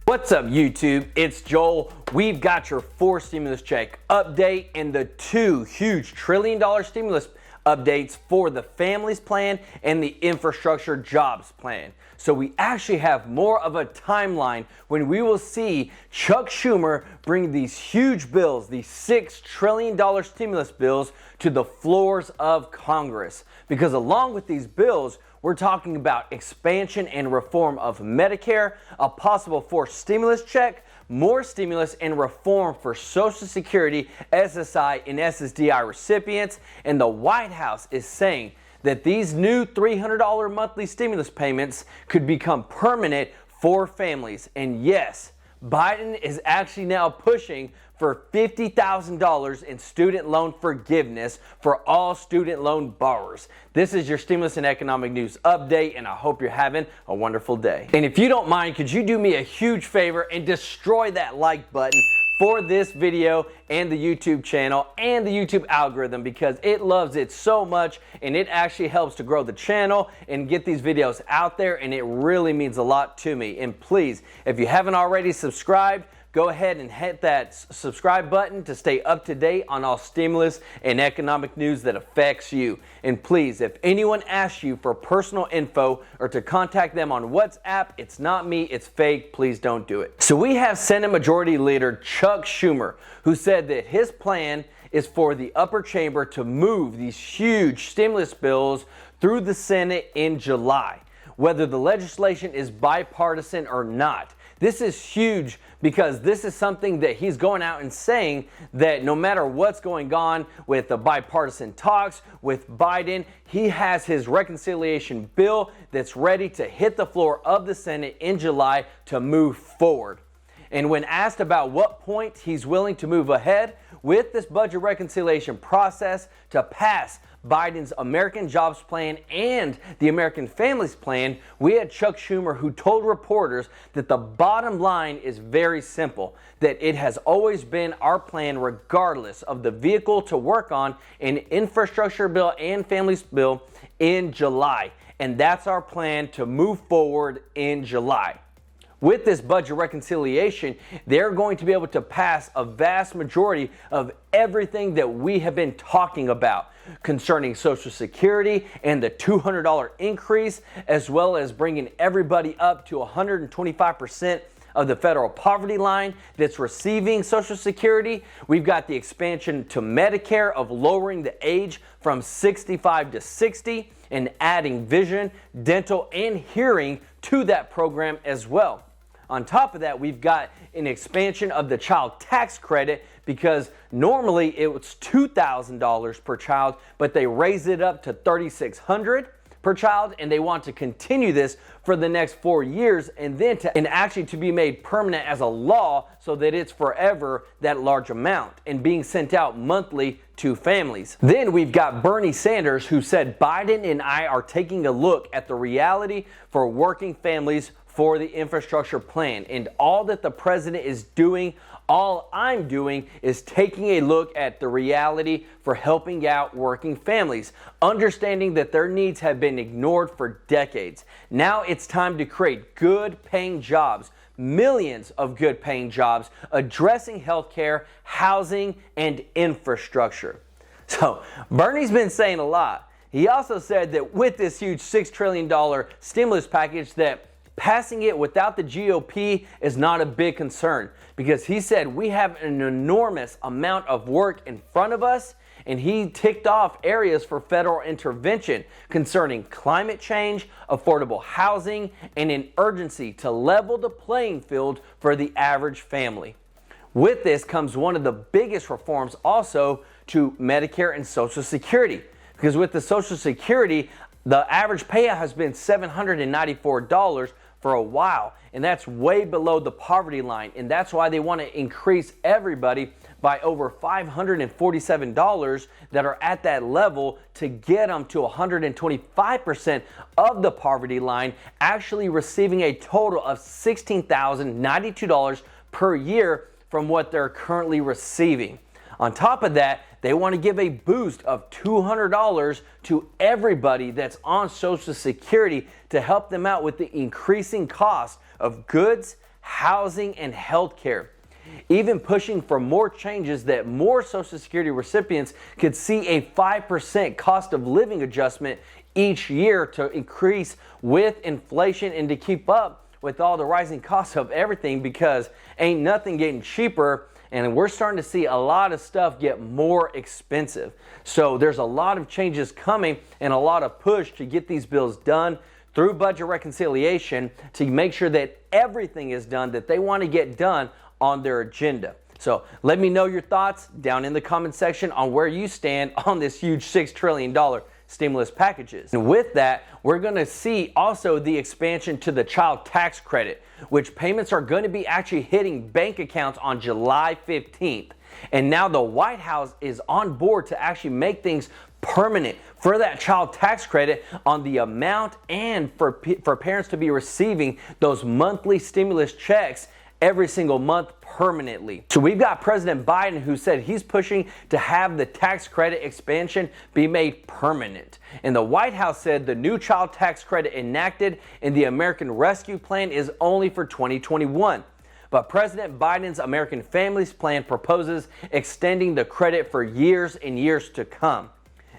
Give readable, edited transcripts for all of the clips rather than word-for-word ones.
What's up, YouTube? It's Joel. We've got your 4th stimulus check update and the 2 huge $1 trillion stimulus updates for the Families Plan and the Infrastructure Jobs Plan. So we actually have more of a timeline when we will see Chuck Schumer bring these huge bills, these $6 trillion stimulus bills, to the floors of Congress. Because along with these bills, we're talking about expansion and reform of Medicare, a possible forced stimulus check, more stimulus and reform for Social Security, SSI, and SSDI recipients, and the White House is saying that these new $300 monthly stimulus payments could become permanent for families. And yes, Biden is actually now pushing for $50,000 in student loan forgiveness for all student loan borrowers. This is your stimulus and economic news update, and I hope you're having a wonderful day. And if you don't mind, could you do me a huge favor and destroy that like button for this video and the YouTube channel and the YouTube algorithm, because it loves it so much and it actually helps to grow the channel and get these videos out there, and it really means a lot to me. And please, if you haven't already subscribed, go ahead and hit that subscribe button to stay up to date on all stimulus and economic news that affects you. And please, if anyone asks you for personal info or to contact them on WhatsApp, it's not me, it's fake. Please don't do it. So we have Senate Majority Leader Chuck Schumer, who said that his plan is for the upper chamber to move these huge stimulus bills through the Senate in July, whether the legislation is bipartisan or not. This is huge because this is something that he's going out and saying that no matter what's going on with the bipartisan talks with Biden, he has his reconciliation bill that's ready to hit the floor of the Senate in July to move forward. And when asked about what point he's willing to move ahead with this budget reconciliation process to pass Biden's American Jobs Plan and the American Families Plan, we had Chuck Schumer, who told reporters that the bottom line is very simple, that it has always been our plan regardless of the vehicle to work on an infrastructure bill and families bill in July. And that's our plan to move forward in July. With this budget reconciliation, they're going to be able to pass a vast majority of everything that we have been talking about concerning Social Security and the $200 increase, as well as bringing everybody up to 125% of the federal poverty line that's receiving Social Security. We've got the expansion to Medicare of lowering the age from 65 to 60 and adding vision, dental, and hearing to that program as well. On top of that, we've got an expansion of the child tax credit, because normally it was $2,000 per child, but they raised it up to $3,600 per child, and they want to continue this for the next 4 years and then actually to be made permanent as a law so that it's forever that large amount and being sent out monthly to families. Then we've got Bernie Sanders, who said Biden and I are taking a look at the reality for working families for the infrastructure plan, and all that the president is doing, all I'm doing is taking a look at the reality for helping out working families, understanding that their needs have been ignored for decades. Now it's time to create good paying jobs, millions of good paying jobs, addressing healthcare, housing, and infrastructure. So Bernie's been saying a lot. He also said that with this huge $6 trillion stimulus package, that passing it without the GOP is not a big concern, because he said we have an enormous amount of work in front of us, and he ticked off areas for federal intervention concerning climate change, affordable housing, and an urgency to level the playing field for the average family. With this comes one of the biggest reforms also to Medicare and Social Security, because with the Social Security, the average payout has been $794 for a while, and that's way below the poverty line, and that's why they want to increase everybody by over $547 that are at that level to get them to 125% of the poverty line, actually receiving a total of $16,092 per year from what they're currently receiving. On top of that, they want to give a boost of $200 to everybody that's on Social Security to help them out with the increasing cost of goods, housing, and health care. Even pushing for more changes that more Social Security recipients could see a 5% cost of living adjustment each year to increase with inflation and to keep up with all the rising costs of everything, because ain't nothing getting cheaper, and we're starting to see a lot of stuff get more expensive. So there's a lot of changes coming and a lot of push to get these bills done through budget reconciliation to make sure that everything is done that they want to get done on their agenda. So let me know your thoughts down in the comment section on where you stand on this huge $6 trillion stimulus packages. And with that, we're going to see also the expansion to the child tax credit, which payments are going to be actually hitting bank accounts on July 15th. And now the White House is on board to actually make things permanent for that child tax credit on the amount, and for parents to be receiving those monthly stimulus checks every single month permanently. So we've got President Biden, who said he's pushing to have the tax credit expansion be made permanent. And the White House said the new child tax credit enacted in the American Rescue Plan is only for 2021. But President Biden's American Families Plan proposes extending the credit for years and years to come.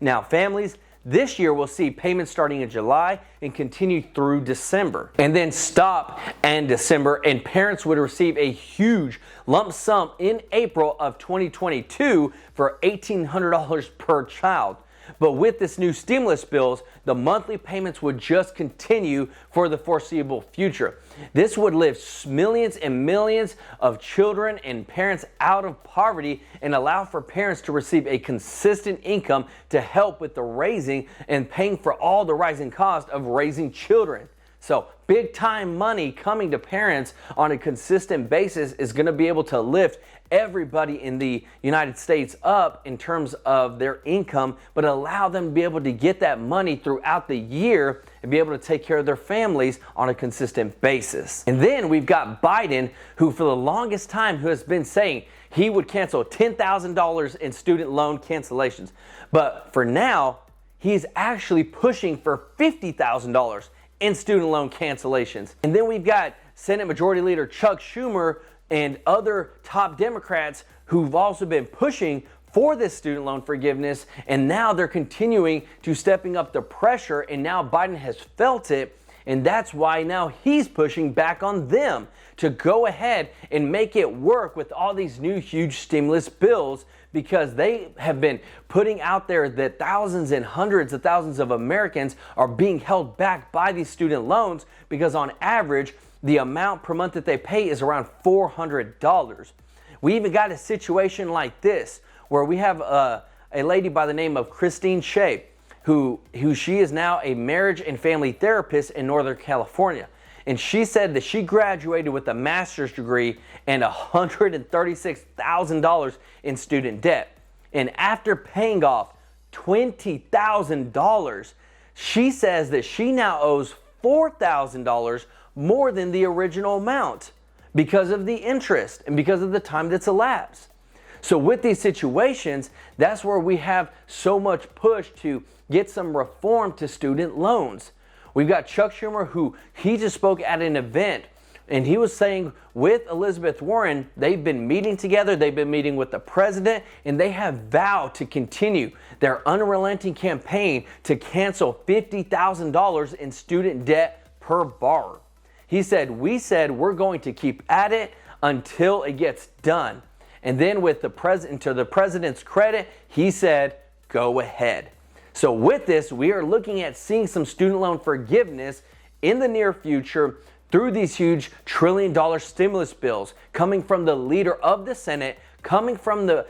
Now, families this year will see payments starting in July and continue through December, and then stop in December, and parents would receive a huge lump sum in April of 2022 for $1,800 per child. But with this new stimulus bills, the monthly payments would just continue for the foreseeable future. This would lift millions and millions of children and parents out of poverty and allow for parents to receive a consistent income to help with the raising and paying for all the rising cost of raising children. So big time money coming to parents on a consistent basis is going to be able to lift everybody in the United States up in terms of their income, but allow them to be able to get that money throughout the year and be able to take care of their families on a consistent basis. And then we've got Biden, who for the longest time who has been saying he would cancel $10,000 in student loan cancellations. But for now, he's actually pushing for $50,000 in student loan cancellations. And then we've got Senate Majority Leader Chuck Schumer and other top Democrats who've also been pushing for this student loan forgiveness, and now they're continuing to stepping up the pressure, and now Biden has felt it, and that's why now he's pushing back on them to go ahead and make it work with all these new huge stimulus bills, because they have been putting out there that thousands and hundreds of thousands of Americans are being held back by these student loans, because on average, the amount per month that they pay is around $400. We even got a situation like this where we have a lady by the name of Christine Shea, who she is now a marriage and family therapist in Northern California. And she said that she graduated with a master's degree and $136,000 in student debt. And after paying off $20,000, she says that she now owes $4,000 more than the original amount because of the interest and because of the time that's elapsed. So with these situations, that's where we have so much push to get some reform to student loans. We've got Chuck Schumer, who he just spoke at an event, and he was saying with Elizabeth Warren, they've been meeting together, they've been meeting with the president, and they have vowed to continue their unrelenting campaign to cancel $50,000 in student debt per borrower. He said, we said we're going to keep at it until it gets done. And then with the president, to the president's credit, he said, go ahead. So with this, we are looking at seeing some student loan forgiveness in the near future through these huge $1 trillion stimulus bills coming from the leader of the Senate, coming from the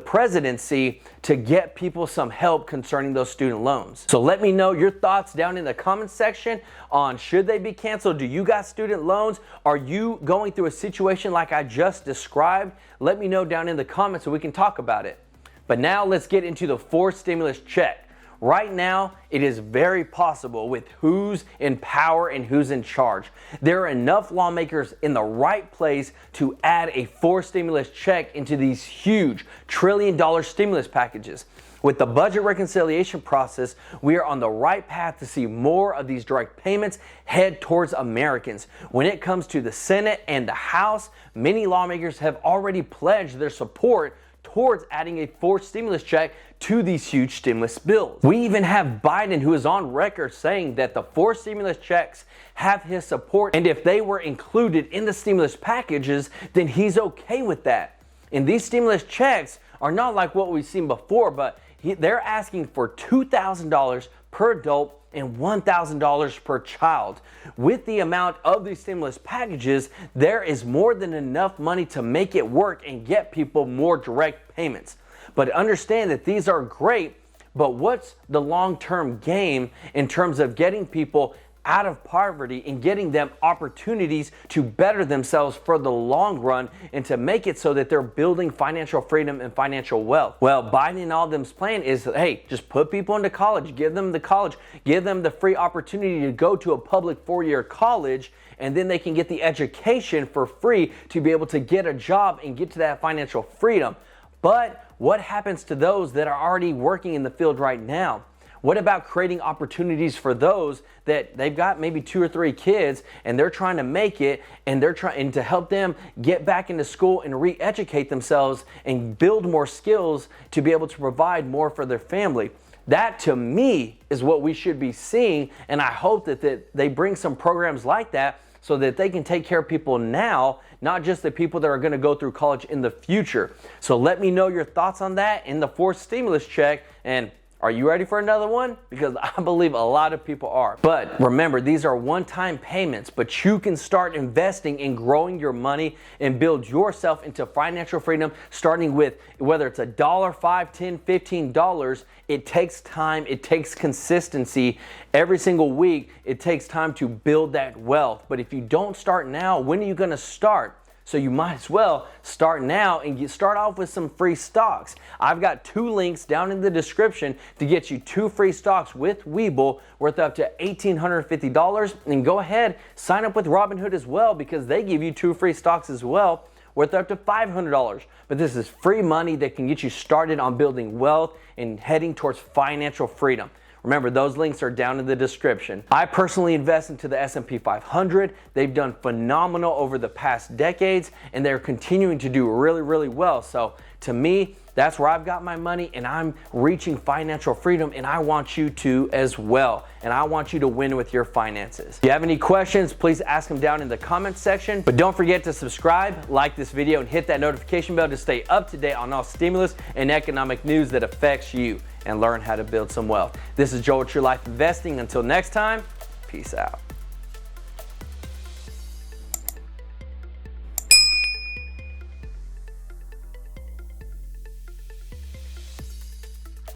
presidency, to get people some help concerning those student loans. So let me know your thoughts down in the comment section on should they be canceled. Do you got student loans? Are you going through a situation like I just described? Let me know down in the comments so we can talk about it. But now let's get into the fourth stimulus check. Right now, it is very possible with who's in power and who's in charge. There are enough lawmakers in the right place to add a forced stimulus check into these huge trillion-dollar stimulus packages. With the budget reconciliation process, we are on the right path to see more of these direct payments head towards Americans. When it comes to the Senate and the House, many lawmakers have already pledged their support towards adding a forced stimulus check to these huge stimulus bills. We even have Biden, who is on record saying that the forced stimulus checks have his support, and if they were included in the stimulus packages, then he's okay with that. And these stimulus checks are not like what we've seen before, but they're asking for $2,000 per adult and $1,000 per child. With the amount of these stimulus packages, there is more than enough money to make it work and get people more direct payments. But understand that these are great, but what's the long-term game in terms of getting people out of poverty and getting them opportunities to better themselves for the long run and to make it so that they're building financial freedom and financial wealth? Well, Biden and all of them's plan is, hey, just put people into college, give them the college, give them the free opportunity to go to a public 4-year college, and then they can get the education for free to be able to get a job and get to that financial freedom. But what happens to those that are already working in the field right now? What about creating opportunities for those that they've got maybe 2 or 3 kids and they're trying to make it, and they're trying to help them get back into school and re-educate themselves and build more skills to be able to provide more for their family? That, to me, is what we should be seeing, and I hope that they bring some programs like that so that they can take care of people now, not just the people that are going to go through college in the future. So let me know your thoughts on that in the forced stimulus check, and are you ready for another one? Because I believe a lot of people are. But remember, these are one-time payments, but you can start investing in growing your money and build yourself into financial freedom, starting with whether it's $1, $5, $10, $15. It takes time, it takes consistency. Every single week, it takes time to build that wealth. But if you don't start now, when are you going to start? So you might as well start now and start off with some free stocks. I've got 2 links down in the description to get you 2 free stocks with Webull worth up to $1,850. And go ahead, sign up with Robinhood as well, because they give you 2 free stocks as well worth up to $500. But this is free money that can get you started on building wealth and heading towards financial freedom. Remember, those links are down in the description. I personally invest into the S&P 500. They've done phenomenal over the past decades, and they're continuing to do really, really well. So to me, that's where I've got my money, and I'm reaching financial freedom, and I want you to as well. And I want you to win with your finances. If you have any questions, please ask them down in the comments section. But don't forget to subscribe, like this video, and hit that notification bell to stay up to date on all stimulus and economic news that affects you, and learn how to build some wealth. This is Joel with True Life Investing. Until next time, peace out.